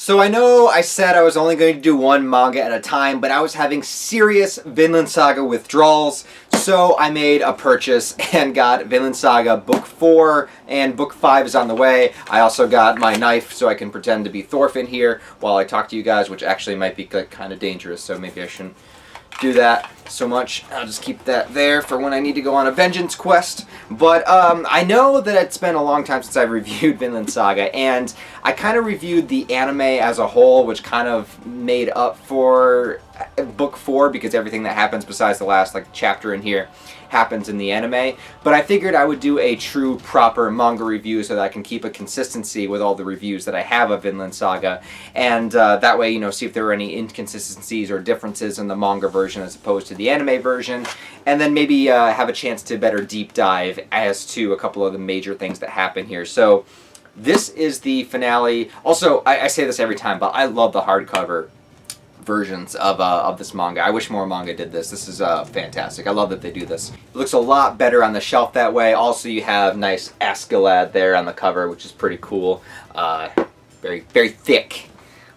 So I know I said I was only going to do one manga at a time, but I was having serious Vinland Saga withdrawals, so I made a purchase and got Vinland Saga Book 4, and Book 5 is on the way. I also got my knife so I can pretend to be Thorfinn here while I talk to you guys, which actually might be kind of dangerous, so maybe I shouldn't do that so much. I'll just keep that there for when I need to go on a vengeance quest. But I know that it's been a long time since I reviewed Vinland Saga, and I kind of reviewed the anime as a whole, which kind of made up for Book 4 because everything that happens besides the last chapter in here happens in the anime. But I figured I would do a true proper manga review so that I can keep a consistency with all the reviews that I have of Vinland Saga, and that way, see if there are any inconsistencies or differences in the manga version as opposed to the anime version, and then maybe have a chance to better deep dive as to a couple of the major things that happen here. So this is the finale. Also, I say this every time, but I love the hardcover versions of this manga. I wish more manga did this. This is fantastic. I love that they do this. It looks a lot better on the shelf that way. Also, you have nice Askeladd there on the cover, which is pretty cool. Very, very thick,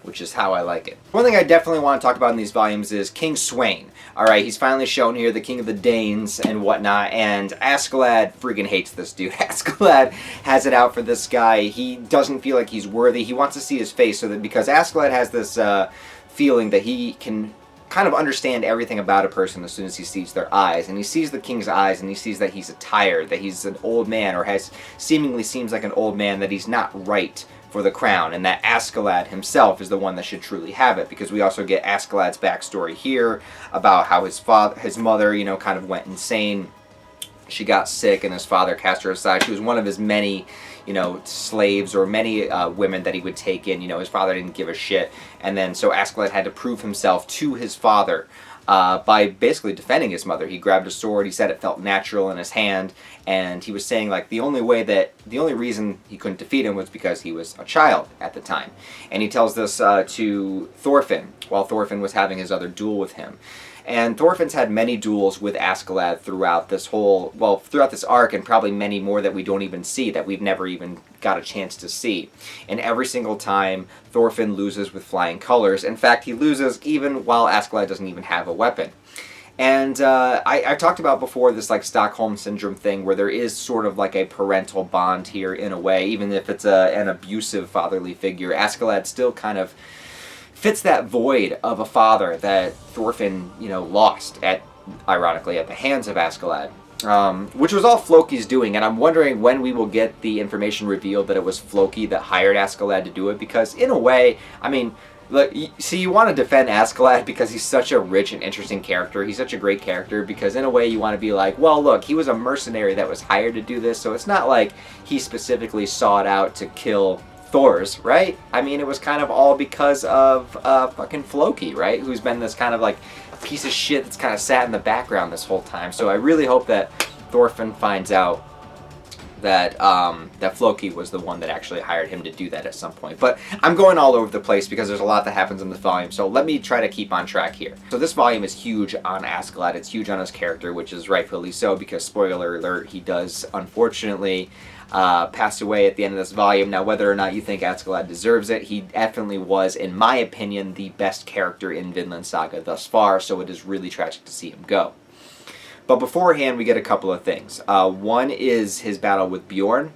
which is how I like it. One thing I definitely want to talk about in these volumes is King Sweyn. Alright, he's finally shown here, the king of the Danes and whatnot, and Askeladd friggin' hates this dude. Askeladd has it out for this guy. He doesn't feel like he's worthy. He wants to see his face, so that because Askeladd has this feeling that he can kind of understand everything about a person as soon as he sees their eyes, and he sees the king's eyes, and he sees that he's tired, that he's an old man, or seemingly seems like an old man, that he's not right for the crown, and that Askeladd himself is the one that should truly have it, because we also get Askeladd's backstory here about how his mother, kind of went insane. She got sick, and his father cast her aside. She was one of his many slaves, or many women that he would take in. His father didn't give a shit. And then so Askeladd had to prove himself to his father by basically defending his mother. He grabbed a sword. He said it felt natural in his hand. And he was saying the only reason he couldn't defeat him was because he was a child at the time. And he tells this to Thorfinn while Thorfinn was having his other duel with him. And Thorfinn's had many duels with Askeladd throughout this arc, and probably many more that we don't even see, that we've never even got a chance to see. And every single time, Thorfinn loses with flying colors. In fact, he loses even while Askeladd doesn't even have a weapon. And I talked about before this Stockholm Syndrome thing, where there is sort of a parental bond here in a way, even if it's an abusive fatherly figure. Askeladd still kind of fits that void of a father that Thorfinn, lost ironically, at the hands of Askeladd. Which was all Floki's doing, and I'm wondering when we will get the information revealed that it was Floki that hired Askeladd to do it, because in a way, look, see, you want to defend Askeladd because he's such a rich and interesting character. He's such a great character, because in a way you want to be like, well, look, he was a mercenary that was hired to do this, so it's not like he specifically sought out to kill Thor's, right? It was kind of all because of fucking Floki, right? Who's been this kind of piece of shit that's kind of sat in the background this whole time. So I really hope that Thorfinn finds out that that Floki was the one that actually hired him to do that at some point. But I'm going all over the place because there's a lot that happens in this volume, so let me try to keep on track here. So this volume is huge on Askeladd. It's huge on his character, which is rightfully so, because spoiler alert, he does unfortunately passed away at the end of this volume. Now, whether or not you think Askeladd deserves it, he definitely was, in my opinion, the best character in Vinland Saga thus far, so it is really tragic to see him go. But beforehand, we get a couple of things. One is his battle with Bjorn,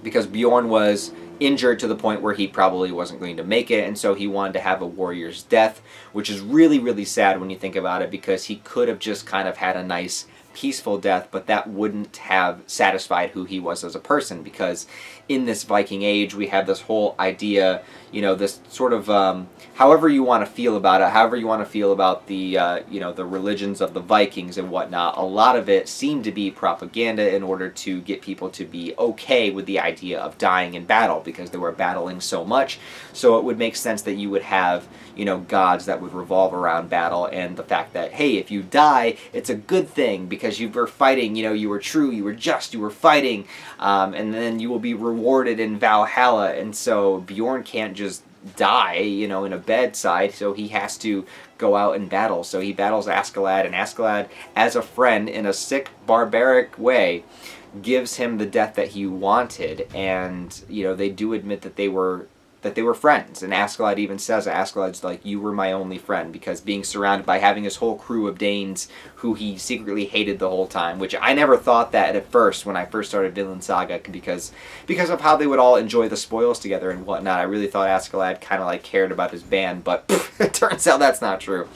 because Bjorn was injured to the point where he probably wasn't going to make it, and so he wanted to have a warrior's death, which is really, really sad when you think about it, because he could have just kind of had a nice peaceful death, but that wouldn't have satisfied who he was as a person, because in this Viking age we have this whole idea, this sort of however you want to feel about it, however you want to feel about the the religions of the Vikings and whatnot, a lot of it seemed to be propaganda in order to get people to be okay with the idea of dying in battle, because they were battling so much. So it would make sense that you would have gods that would revolve around battle, and the fact that, hey, if you die, it's a good thing because you were fighting, you were true, you were just, you were fighting, and then you will be rewarded in Valhalla. And so Bjorn can't just die, in a bedside, so he has to go out and battle. So he battles Askeladd, and Askeladd, as a friend, in a sick, barbaric way, gives him the death that he wanted. And they do admit that they were that they were friends. And Askeladd even says, Askeladd's like, you were my only friend, because being surrounded by having his whole crew of Danes who he secretly hated the whole time, which I never thought that at first when I first started Vinland Saga, because of how they would all enjoy the spoils together and whatnot. I really thought Askeladd kind of like cared about his band, but it turns out that's not true.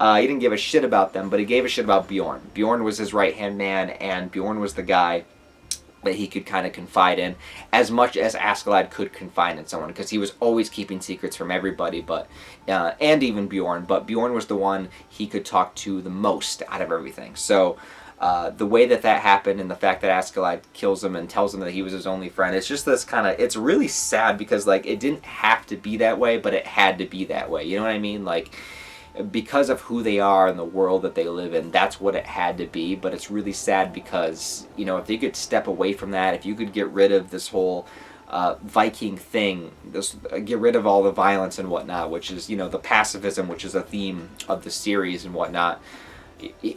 He didn't give a shit about them, but he gave a shit about Bjorn. Bjorn was his right-hand man, and Bjorn was the guy that he could kind of confide in as much as Askeladd could confide in someone, because he was always keeping secrets from everybody, but and even Bjorn. But Bjorn was the one he could talk to the most out of everything. So the way that happened, and the fact that Askeladd kills him and tells him that he was his only friend, it's just this kind of, it's really sad, because like it didn't have to be that way, but it had to be that way. You know what I mean? Like, because of who they are and the world that they live in, that's what it had to be. But it's really sad because, you know, if they could step away from that, if you could get rid of this whole Viking thing, get rid of all the violence and whatnot, which is, you know, the pacifism, which is a theme of the series and whatnot,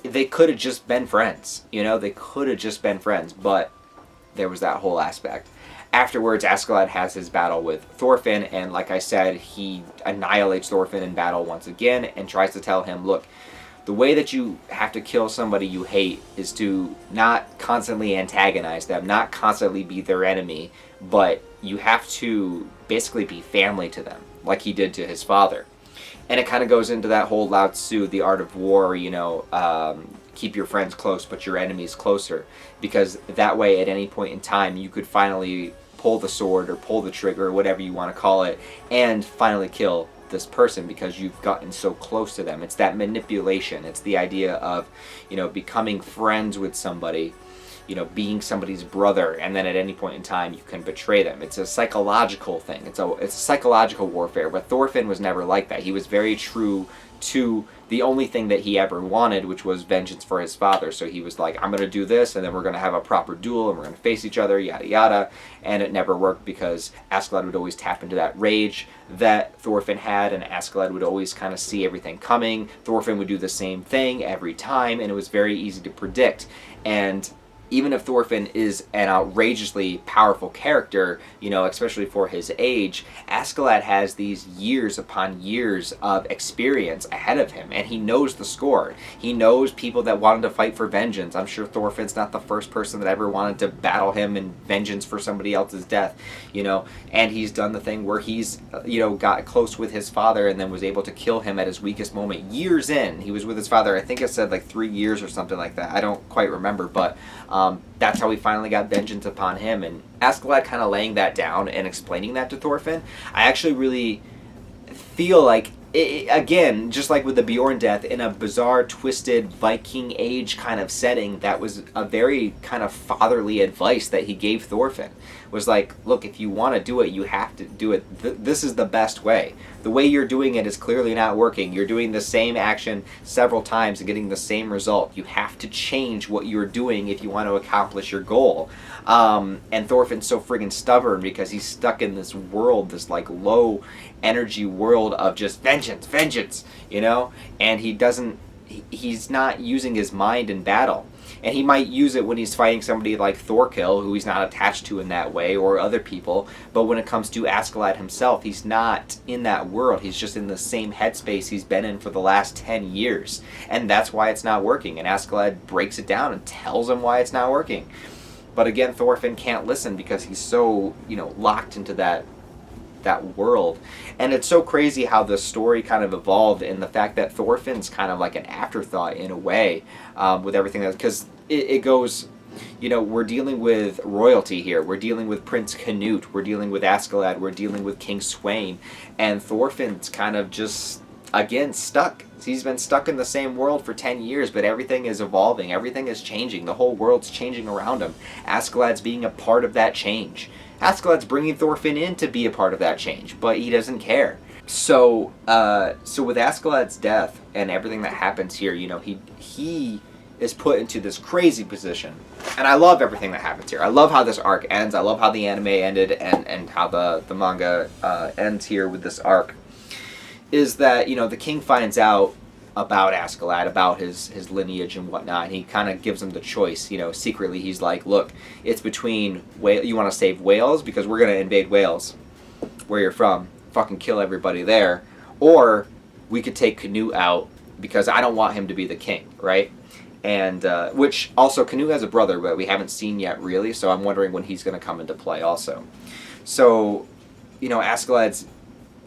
they could have just been friends. You know, they could have just been friends, but there was that whole aspect. Afterwards, Askeladd has his battle with Thorfinn, and like I said, he annihilates Thorfinn in battle once again and tries to tell him, look, the way that you have to kill somebody you hate is to not constantly antagonize them, not constantly be their enemy, but you have to basically be family to them, like he did to his father. And it kind of goes into that whole Lao Tzu, the art of war, you know, keep your friends close, but your enemies closer. Because that way, at any point in time, you could finally pull the sword or pull the trigger, or whatever you want to call it, and finally kill this person because you've gotten so close to them. It's that manipulation. It's the idea of, you know, becoming friends with somebody, you know, being somebody's brother, and then at any point in time you can betray them. It's a psychological thing. It's a psychological warfare. But Thorfinn was never like that. He was very true to the only thing that he ever wanted, which was vengeance for his father. So he was like, I'm going to do this, and then we're going to have a proper duel, and we're going to face each other, yada yada. And it never worked, because Askeladd would always tap into that rage that Thorfinn had, and Askeladd would always kind of see everything coming. Thorfinn would do the same thing every time, and it was very easy to predict. And even if Thorfinn is an outrageously powerful character, you know, especially for his age, Askeladd has these years upon years of experience ahead of him, and he knows the score. He knows people that wanted to fight for vengeance. I'm sure Thorfinn's not the first person that ever wanted to battle him in vengeance for somebody else's death, you know, and he's done the thing where he's, you know, got close with his father and then was able to kill him at his weakest moment. Years in, he was with his father, I think it said like 3 years or something like that. I don't quite remember, but that's how he finally got vengeance upon him. And Askeladd kind of laying that down and explaining that to Thorfinn, I actually really feel like, again, just like with the Bjorn death, in a bizarre, twisted Viking age kind of setting, that was a very kind of fatherly advice that he gave Thorfinn. Was like, look, if you want to do it, you have to do it. This is the best way. The way you're doing it is clearly not working. You're doing the same action several times and getting the same result. You have to change what you're doing if you want to accomplish your goal. And Thorfinn's so friggin' stubborn because he's stuck in this world, this like low energy world of just vengeance, you know? And he's not using his mind in battle. And he might use it when he's fighting somebody like Thorkill, who he's not attached to in that way, or other people. But when it comes to Askeladd himself, he's not in that world. He's just in the same headspace he's been in for the last 10 years. And that's why it's not working. And Askeladd breaks it down and tells him why it's not working. But again, Thorfinn can't listen because he's so, you know, locked into that world. And it's so crazy how the story kind of evolved, in the fact that Thorfinn's kind of like an afterthought in a way, with everything that, because it goes, you know, we're dealing with royalty here, we're dealing with Prince Canute, we're dealing with Askeladd, we're dealing with King Sweyn, and Thorfinn's kind of just, again, stuck. He's been stuck in the same world for 10 years, but everything is evolving, everything is changing, the whole world's changing around him. Askeladd's being a part of that change. Askeladd's bringing Thorfinn in to be a part of that change, but he doesn't care. So with Askeladd's death and everything that happens here, you know, he is put into this crazy position. And I love everything that happens here. I love how this arc ends. I love how the anime ended and how the manga ends here with this arc. Is that, you know, the king finds out about Askeladd, about his lineage and whatnot, and he kind of gives him the choice, you know, secretly. He's like, look, it's between you want to save Wales, because we're going to invade Wales, where you're from, fucking kill everybody there, or we could take Canute out because I don't want him to be the king, right? And which also Canute has a brother, but we haven't seen yet really, so I'm wondering when he's going to come into play also. So, you know, Askeladd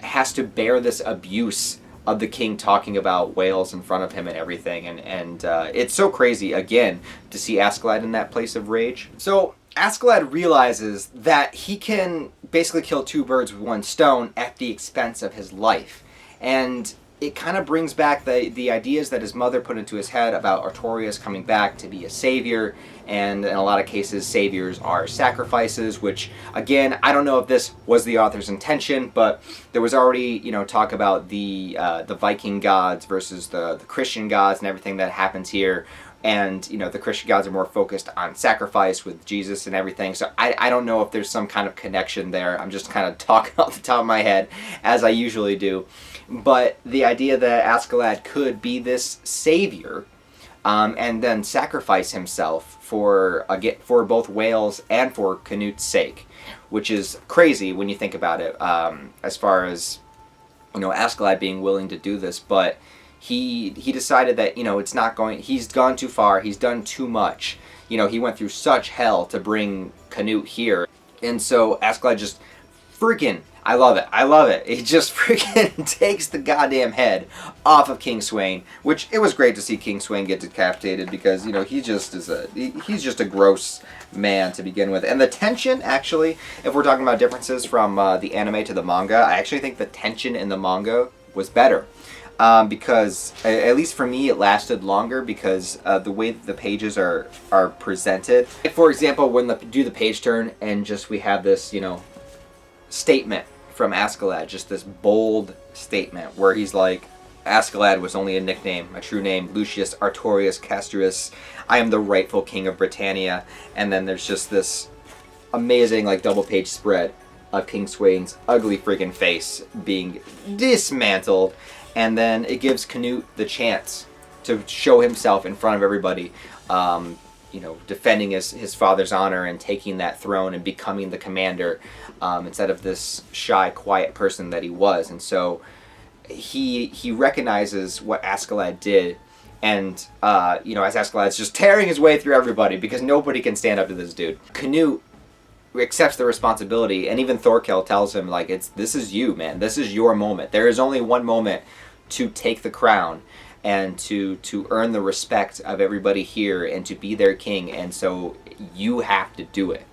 has to bear this abuse of the king talking about whales in front of him and everything, and it's so crazy again to see Askeladd in that place of rage. So Askeladd realizes that he can basically kill two birds with one stone at the expense of his life, and it kind of brings back the ideas that his mother put into his head about Artorias coming back to be a savior, and in a lot of cases saviors are sacrifices, which again, I don't know if this was the author's intention, but there was already, you know, talk about the Viking gods versus the Christian gods and everything that happens here. And, you know, the Christian gods are more focused on sacrifice with Jesus and everything. So I don't know if there's some kind of connection there. I'm just kind of talking off the top of my head, as I usually do. But the idea that Askeladd could be this savior and then sacrifice himself for both whales and for Canute's sake, which is crazy when you think about it, as far as, you know, Askeladd being willing to do this. But he decided that, you know, he's gone too far, he's done too much. You know, he went through such hell to bring Canute here. And so Askeladd just freaking, I love it. It just freaking takes the goddamn head off of King Sweyn, which it was great to see King Sweyn get decapitated because, you know, he's just a gross man to begin with. And the tension, actually, if we're talking about differences from the anime to the manga, I actually think the tension in the manga was better. Because, at least for me, it lasted longer because the way that the pages are presented. For example, when do the page turn and just we have this, you know, statement from Askeladd, just this bold statement where he's like, Askeladd was only a nickname, my true name, Lucius Artorius Castorus. I am the rightful king of Britannia. And then there's just this amazing, like, double page spread of King Sweyn's ugly freaking face being dismantled. And then it gives Canute the chance to show himself in front of everybody, you know, defending his father's honor and taking that throne and becoming the commander, instead of this shy, quiet person that he was. And so he recognizes what Askeladd did, and you know, as Askeladd's just tearing his way through everybody because nobody can stand up to this dude, Canute accepts the responsibility, and even Thorkel tells him, like, this is you, man. This is your moment. There is only one moment to take the crown and to earn the respect of everybody here and to be their king, and so you have to do it.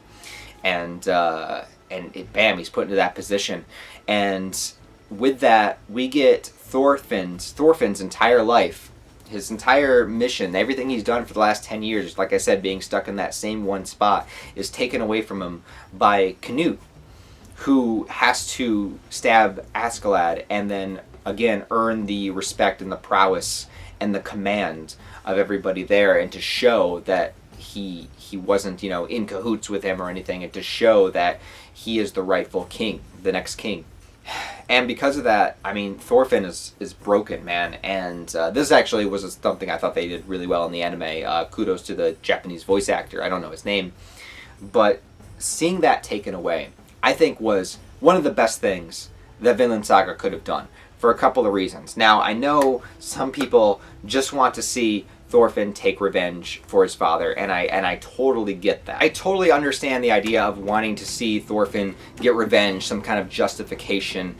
And bam, he's put into that position. And with that, we get Thorfinn's entire life, his entire mission, everything he's done for the last 10 years, like I said, being stuck in that same one spot, is taken away from him by Canute, who has to stab Askeladd and then again earn the respect and the prowess and the command of everybody there, and to show that he wasn't, you know, in cahoots with him or anything, and to show that he is the rightful king, the next king. And because of that, I mean, Thorfinn is broken, man. And this actually was something I thought they did really well in the anime. Kudos to the Japanese voice actor. I don't know his name. But seeing that taken away, I think, was one of the best things that Vinland Saga could have done, for a couple of reasons. Now, I know some people just want to see Thorfinn take revenge for his father, and I totally get that. I totally understand the idea of wanting to see Thorfinn get revenge, some kind of justification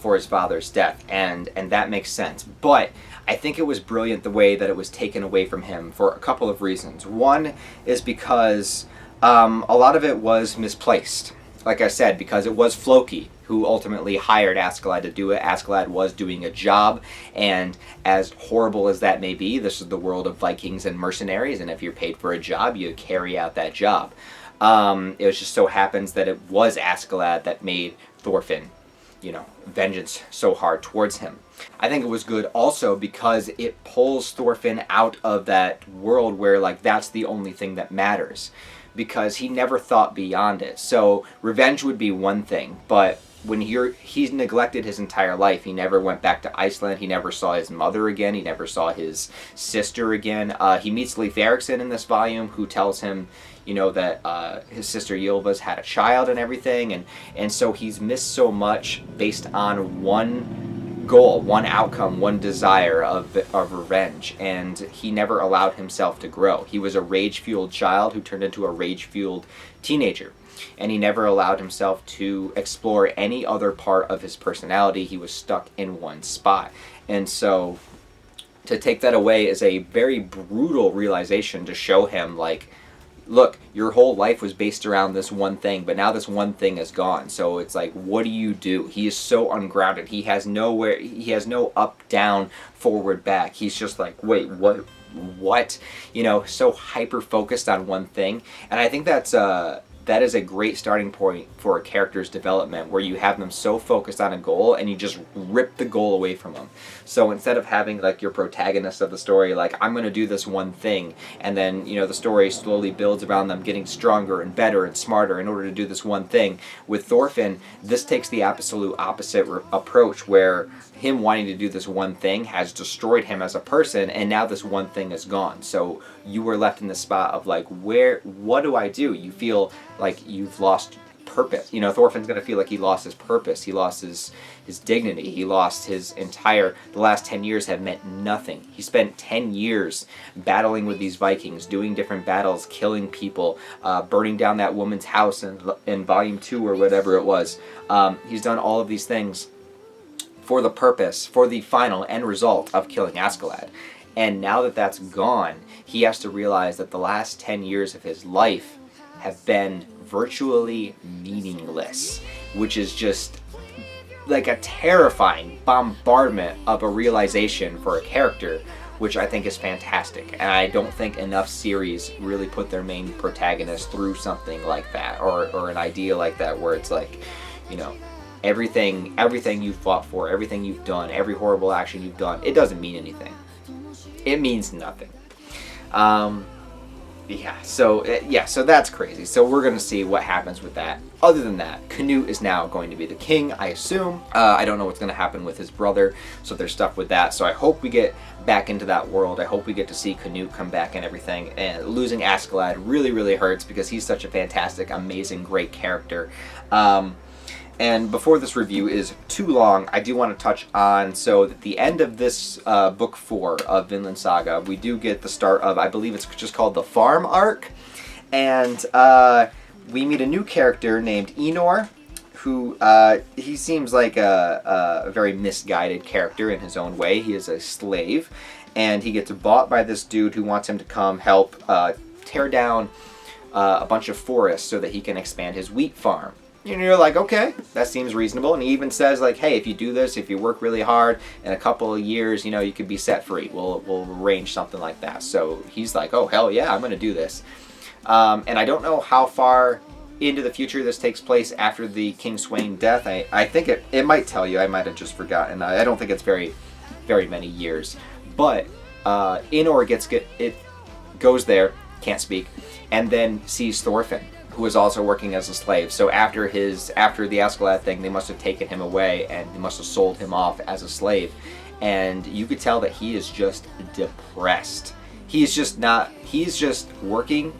for his father's death, and that makes sense. But I think it was brilliant the way that it was taken away from him for a couple of reasons. One is because a lot of it was misplaced. Like I said, because it was Floki who ultimately hired Askeladd to do it. Askeladd was doing a job, and as horrible as that may be, this is the world of Vikings and mercenaries, and if you're paid for a job, you carry out that job. It was just so happens that it was Askeladd that made Thorfinn, you know, vengeance so hard towards him. I think it was good also because it pulls Thorfinn out of that world where, like, that's the only thing that matters, because he never thought beyond it. So revenge would be one thing, but when he's neglected his entire life. He never went back to Iceland. He never saw his mother again. He never saw his sister again. He meets Leif Erikson in this volume, who tells him, you know, that his sister Ylva's had a child and everything, and so he's missed so much based on one goal, one outcome, one desire of revenge, and he never allowed himself to grow. He was a rage-fueled child who turned into a rage-fueled teenager, and he never allowed himself to explore any other part of his personality. He was stuck in one spot. And so to take that away is a very brutal realization, to show him, like, look, your whole life was based around this one thing, but now this one thing is gone. So it's like, what do you do? He is so ungrounded. He has no up, down, forward, back. He's just like, wait, what? You know, so hyper focused on one thing. And I think that is a great starting point for a character's development, where you have them so focused on a goal and you just rip the goal away from them. So instead of having like your protagonist of the story, like, I'm going to do this one thing, and then, you know, the story slowly builds around them getting stronger and better and smarter in order to do this one thing. With Thorfinn, this takes the absolute opposite approach, where him wanting to do this one thing has destroyed him as a person, and now this one thing is gone. So you were left in the spot of like, what do I do? You feel like you've lost purpose. You know, Thorfinn's going to feel like he lost his purpose. He lost his dignity. He lost the last 10 years have meant nothing. He spent 10 years battling with these Vikings, doing different battles, killing people, burning down that woman's house in volume 2 or whatever it was. He's done all of these things for the purpose, for the final end result of killing Askeladd. And now that that's gone, he has to realize that the last 10 years of his life have been virtually meaningless, which is just like a terrifying bombardment of a realization for a character, which I think is fantastic. And I don't think enough series really put their main protagonist through something like that, or an idea like that, where it's like, you know, everything you've fought for, everything you've done, every horrible action you've done, it doesn't mean anything. It means nothing. So that's crazy. So we're going to see what happens with that. Other than that, Canute is now going to be the king, I assume. I don't know what's going to happen with his brother, so there's stuff with that. So I hope we get back into that world. I hope we get to see Canute come back and everything. And losing Askeladd really, really hurts, because he's such a fantastic, amazing, great character. And before this review is too long, I do want to touch on, so at the end of this book 4 of Vinland Saga, we do get the start of, I believe it's just called the Farm Arc, and we meet a new character named Enor, who, he seems like a very misguided character in his own way. He is a slave, and he gets bought by this dude who wants him to come help tear down a bunch of forests so that he can expand his wheat farm. And you're like, okay, that seems reasonable. And he even says, like, hey, if you do this, if you work really hard, in a couple of years, you know, you could be set free. We'll arrange something like that. So he's like, oh, hell yeah, I'm going to do this. And I don't know how far into the future this takes place after the King Sweyn death. I think it might tell you. I might have just forgotten. I don't think it's very, very many years. But Enor goes there, can't speak, and then sees Thorfinn, who was also working as a slave. So after the Askeladd thing, they must have taken him away, and they must have sold him off as a slave. And you could tell that he is just depressed. He's just working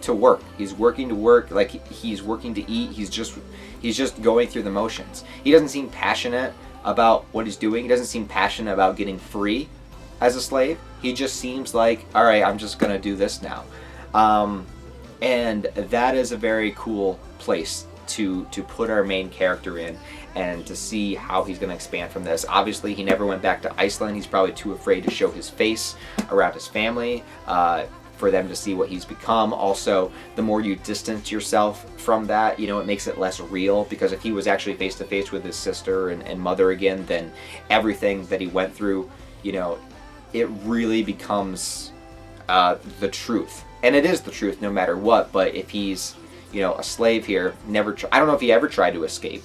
to work. He's working to work, like he's working to eat. He's just going through the motions. He doesn't seem passionate about what he's doing. He doesn't seem passionate about getting free as a slave. He just seems like, all right, I'm just gonna do this now. And that is a very cool place to put our main character in, and to see how he's going to expand from this. Obviously, he never went back to Iceland. He's probably too afraid to show his face around his family for them to see what he's become. Also, the more you distance yourself from that, you know, it makes it less real, because if he was actually face to face with his sister and mother again, then everything that he went through, you know, it really becomes the truth. And it is the truth no matter what. But if he's, you know, a slave here, I don't know if he ever tried to escape,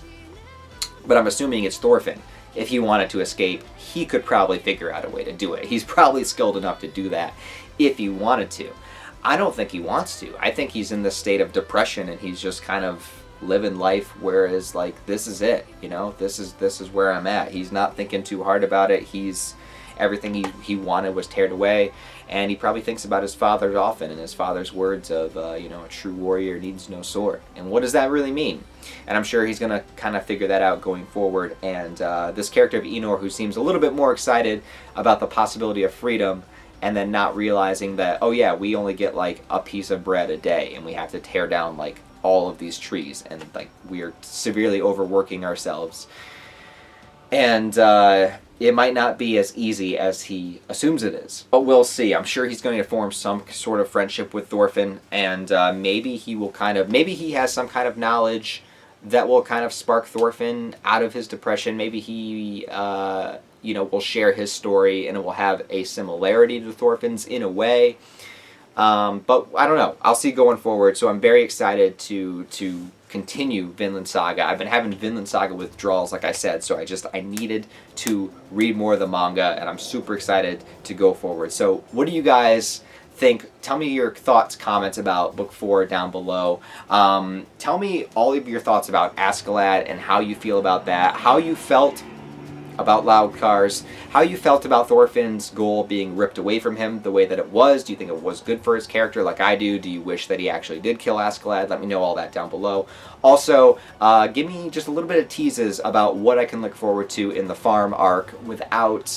but I'm assuming it's Thorfinn. If he wanted to escape, he could probably figure out a way to do it. He's probably skilled enough to do that if he wanted to. I don't think he wants to. I think he's in this state of depression, and he's just kind of living life, whereas like this is it, you know, this is where I'm at. He's not thinking too hard about it. He's everything he wanted was teared away, and he probably thinks about his father often, and his father's words of you know, a true warrior needs no sword. And what does that really mean? And I'm sure he's gonna kind of figure that out going forward. And this character of Enor, who seems a little bit more excited about the possibility of freedom, and then not realizing that, oh yeah, we only get like a piece of bread a day, and we have to tear down like all of these trees, and like we're severely overworking ourselves. And it might not be as easy as he assumes it is, but we'll see. I'm sure he's going to form some sort of friendship with Thorfinn, and maybe he will maybe he has some kind of knowledge that will kind of spark Thorfinn out of his depression. Maybe he you know, will share his story, and it will have a similarity to Thorfinn's in a way. But I don't know. I'll see going forward. So I'm very excited to continue Vinland Saga. I've been having Vinland Saga withdrawals, like I said, so I needed to read more of the manga, and I'm super excited to go forward. So what do you guys think? Tell me your thoughts, comments about Book 4 down below. Tell me all of your thoughts about Askeladd and how you feel about that, how you felt about loud cars, how you felt about Thorfinn's goal being ripped away from him the way that it was. Do you think it was good for his character like I do? Do you wish that he actually did kill Askeladd? Let me know all that down below. Also, give me just a little bit of teases about what I can look forward to in the farm arc without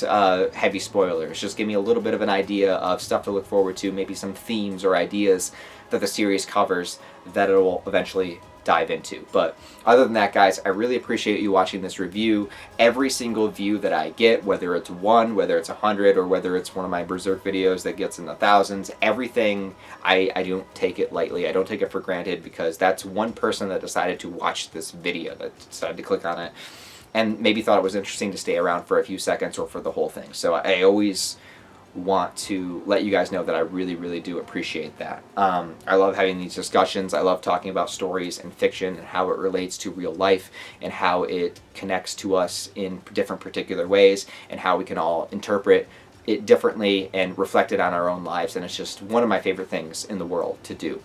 heavy spoilers. Just give me a little bit of an idea of stuff to look forward to, maybe some themes or ideas that the series covers that it will eventually dive into. But other than that, guys, I really appreciate you watching this review. Every single view that I get, whether it's 1, whether it's 100, or whether it's one of my Berserk videos that gets in the thousands, everything, I don't take it lightly. I don't take it for granted, because that's one person that decided to watch this video, that decided to click on it, and maybe thought it was interesting to stay around for a few seconds or for the whole thing. So I always want to let you guys know that I really, really do appreciate that. I love having these discussions. I love talking about stories and fiction and how it relates to real life and how it connects to us in different particular ways and how we can all interpret it differently and reflect it on our own lives. And it's just one of my favorite things in the world to do.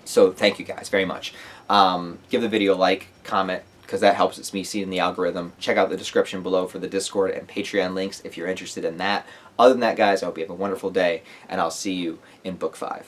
So thank you guys very much. Give the video a like, comment, because that helps it's me seeing the algorithm. Check out the description below for the Discord and Patreon links if you're interested in that. Other than that, guys, I hope you have a wonderful day, and I'll see you in Book 5.